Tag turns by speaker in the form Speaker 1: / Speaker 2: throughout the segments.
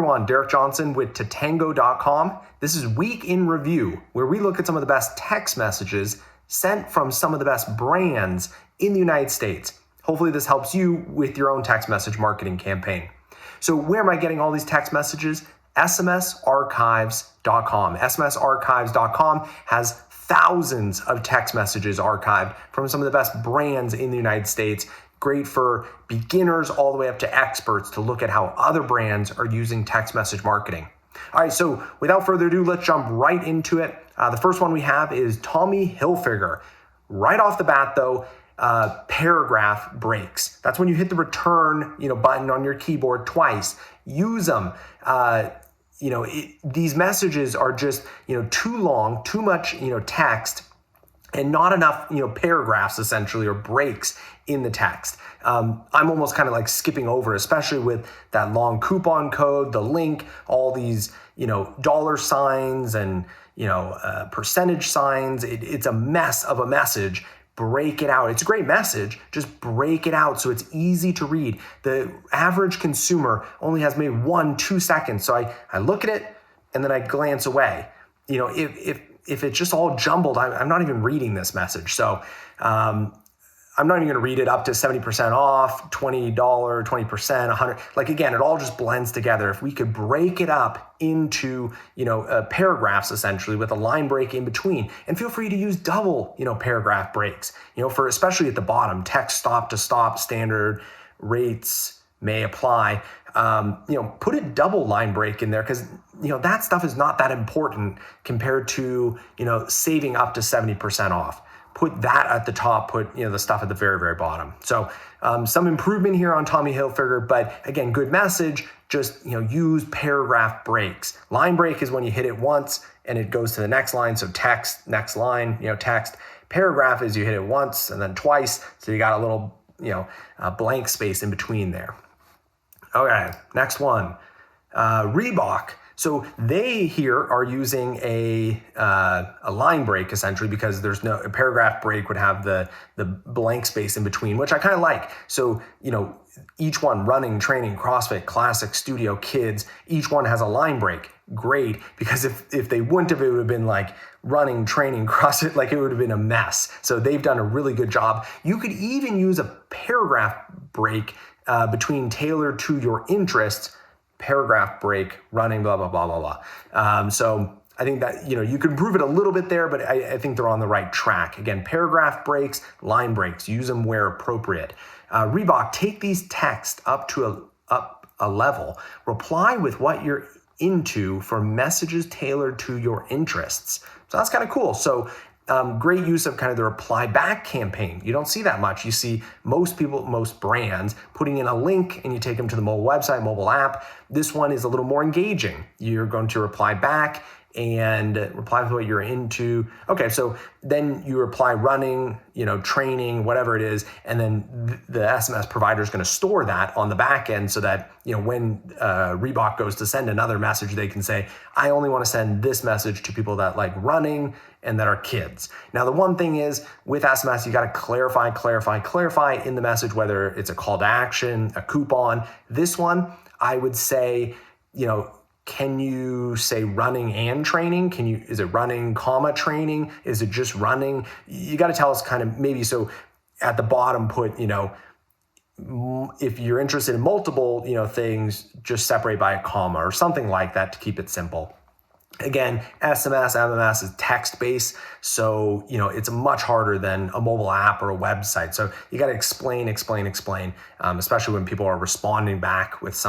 Speaker 1: everyone, Derek Johnson with Tatango.com. This is Week in Review, where we look at some of the best text messages sent from some of the best brands in the United States. Hopefully this helps you with your own text message marketing campaign. So where am I getting all these text messages? SMSarchives.com. SMSarchives.com has thousands of text messages archived from some of the best brands in the United States. Great for beginners all the way up to experts to look at how other brands are using text message marketing. All right, so without further ado, let's jump right into it. The first one we have is Tommy Hilfiger. Right off the bat though, paragraph breaks. That's when you hit the return, button on your keyboard twice. Use them. These messages are just, too long, too much, text, and not enough, paragraphs essentially, or breaks in the text. I'm almost kind of like skipping over, especially with that long coupon code, the link, all these, dollar signs and, percentage signs. It's a mess of a message. Break it out. It's a great message. Just break it out so it's easy to read. The average consumer only has maybe 1-2 seconds. So I look at it and then I glance away. If it's just all jumbled, I'm not even reading this message. So I'm not even going to read it up to 70% off, $20, 20%, 100. Like again, it all just blends together. If we could break it up into, paragraphs essentially with a line break in between, and feel free to use double, paragraph breaks, for especially at the bottom, text stop to stop, standard rates may apply. Put a double line break in there because, that stuff is not that important compared to, saving up to 70% off. Put that at the top, put the stuff at the very, very bottom. So some improvement here on Tommy Hilfiger, but again, good message, just use paragraph breaks. Line break is when you hit it once and it goes to the next line. So text, next line, text. Paragraph is you hit it once and then twice. So you got a little, blank space in between there. Okay, next one, Reebok. So they here are using a line break essentially because there's a paragraph break would have the blank space in between, which I kind of like. So, each one, running, training, CrossFit, classic, studio, kids, each one has a line break. Great, because if they wouldn't have, it would have been like running, training, CrossFit, like it would have been a mess. So they've done a really good job. You could even use a paragraph break between tailored to your interests, paragraph break, running, blah, blah, blah, blah, blah. So I think that, you can improve it a little bit there, but I think they're on the right track. Again, paragraph breaks, line breaks, use them where appropriate. Reebok, take these texts up a level. Reply with what you're into for messages tailored to your interests. So that's kind of cool. So great use of kind of the reply back campaign. You don't see that much. You see most brands putting in a link and you take them to the mobile website, mobile app. This one is a little more engaging. You're going to reply back and reply with what you're into. Okay, so then you reply running, training, whatever it is, and then the SMS provider is going to store that on the back end so that, when Reebok goes to send another message, they can say, I only want to send this message to people that like running and that are kids. Now, the one thing is with SMS, you got to clarify in the message, whether it's a call to action, a coupon. This one, I would say, can you say running and training? Is it running, training? Is it just running? You got to tell us kind of maybe, so at the bottom put, if you're interested in multiple, things, just separate by a comma or something like that to keep it simple. Again, SMS, MMS is text-based, so it's much harder than a mobile app or a website. So you got to explain, especially when people are responding back with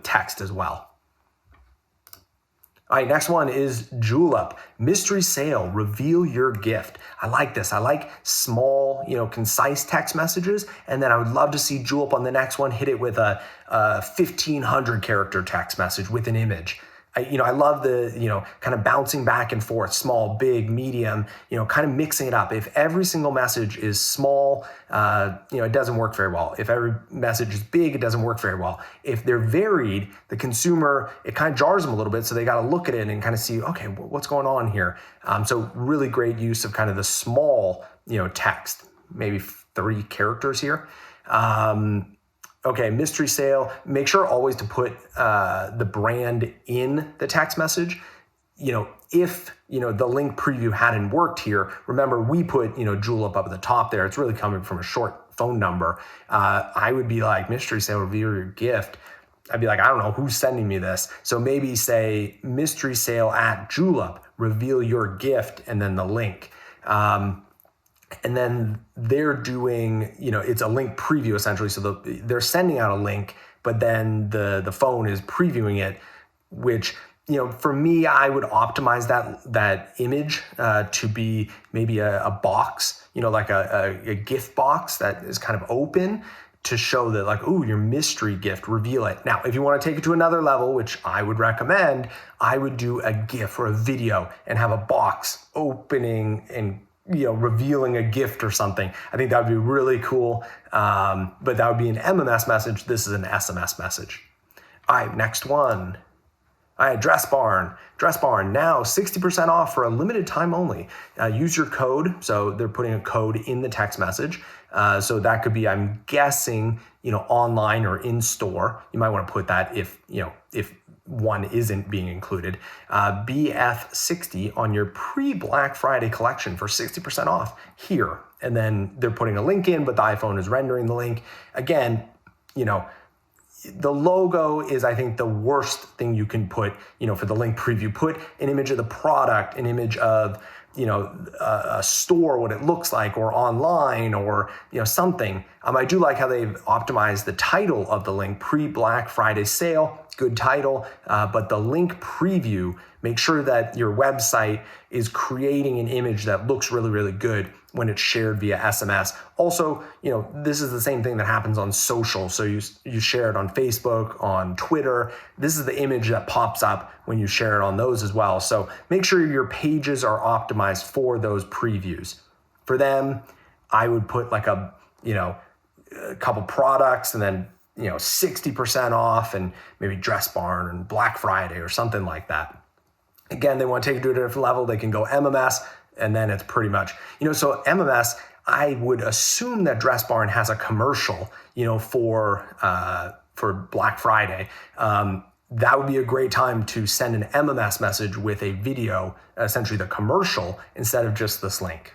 Speaker 1: text as well. All right, next one is Julep. Mystery sale, reveal your gift. I like this. I like small, concise text messages. And then I would love to see Julep on the next one hit it with a 1,500 character text message with an image. I love the, kind of bouncing back and forth, small, big, medium, kind of mixing it up. If every single message is small, it doesn't work very well. If every message is big, it doesn't work very well. If they're varied, the consumer, it kind of jars them a little bit. So they got to look at it and kind of see, okay, what's going on here? So really great use of kind of the small, text, maybe 30 characters here. Okay, mystery sale. Make sure always to put the brand in the text message. If the link preview hadn't worked here, remember we put Julep up at the top there. It's really coming from a short phone number. I would be like, mystery sale, reveal your gift. I'd be like, I don't know who's sending me this. So maybe say mystery sale at Julep, reveal your gift, and then the link. And then they're doing, it's a link preview essentially. So they're sending out a link, but then the phone is previewing it, which, for me, I would optimize that image to be maybe a box, like a gift box that is kind of open to show that like, ooh, your mystery gift, reveal it. Now, if you want to take it to another level, which I would recommend, I would do a GIF or a video and have a box opening and revealing a gift or something. I think that would be really cool. But that would be an MMS message. This is an SMS message. All right, next one. All right, Dress Barn. Dress Barn, now 60% off for a limited time only. Use your code. So they're putting a code in the text message. So that could be, I'm guessing, online or in store. You might want to put that if one isn't being included. BF60 on your pre-Black Friday collection for 60% off here. And then they're putting a link in, but the iPhone is rendering the link. Again, the logo is, I think, the worst thing you can put, for the link preview. Put an image of the product, an image of, a store, what it looks like, or online, or, something. I do like how they've optimized the title of the link, pre-Black Friday sale, good title, but the link preview, make sure that your website is creating an image that looks really, really good when it's shared via SMS. Also, this is the same thing that happens on social. So you share it on Facebook, on Twitter. This is the image that pops up when you share it on those as well. So make sure your pages are optimized for those previews. For them, I would put like a couple products and then 60% off and maybe Dress Barn and Black Friday or something like that. Again, they want to take it to a different level. They can go MMS, and then it's pretty much, so MMS, I would assume that Dress Barn has a commercial, for Black Friday. That would be a great time to send an MMS message with a video, essentially the commercial, instead of just this link.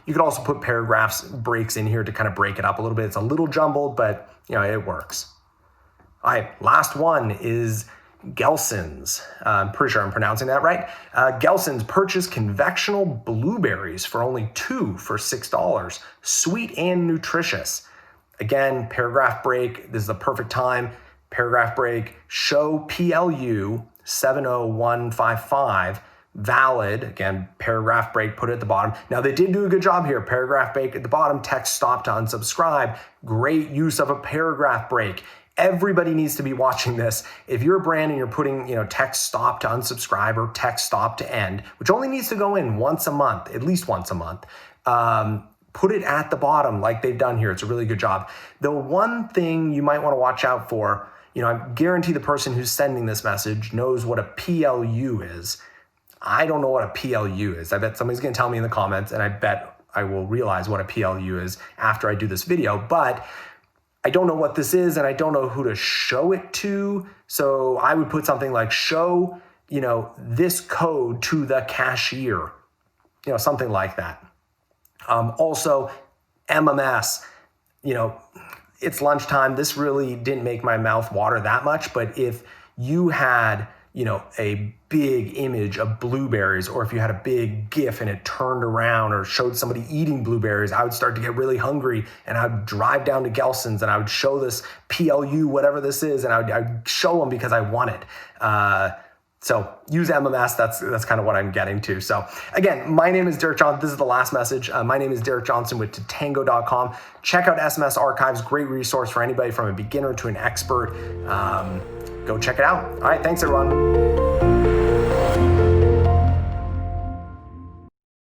Speaker 1: You could also put paragraphs, breaks in here to kind of break it up a little bit. It's a little jumbled, but it works. All right, last one is Gelson's. I'm pretty sure I'm pronouncing that right. Gelson's, purchase convectional blueberries for only 2 for $6. Sweet and nutritious. Again, paragraph break. This is the perfect time. Paragraph break. Show PLU 70155. Valid. Again, paragraph break, put it at the bottom. Now they did do a good job here. Paragraph break at the bottom, text stop to unsubscribe. Great use of a paragraph break. Everybody needs to be watching this. If you're a brand and you're putting, text stop to unsubscribe or text stop to end, which only needs to go in once a month, at least once a month, put it at the bottom like they've done here. It's a really good job. The one thing you might want to watch out for, I guarantee the person who's sending this message knows what a PLU is. I don't know what a PLU is. I bet somebody's going to tell me in the comments, and I bet I will realize what a PLU is after I do this video, but I don't know what this is, and I don't know who to show it to. So I would put something like show, this code to the cashier, something like that. Also, MMS, it's lunchtime. This really didn't make my mouth water that much, but if you had, a big image of blueberries, or if you had a big GIF and it turned around or showed somebody eating blueberries, I would start to get really hungry and I would drive down to Gelson's and I would show this PLU, whatever this is, and I'd show them because I want it. So use MMS, that's kind of what I'm getting to. So again, my name is Derek Johnson. This is the last message. My name is Derek Johnson with Tatango.com. Check out SMS Archives, great resource for anybody from a beginner to an expert. Go check it out. All right, thanks everyone.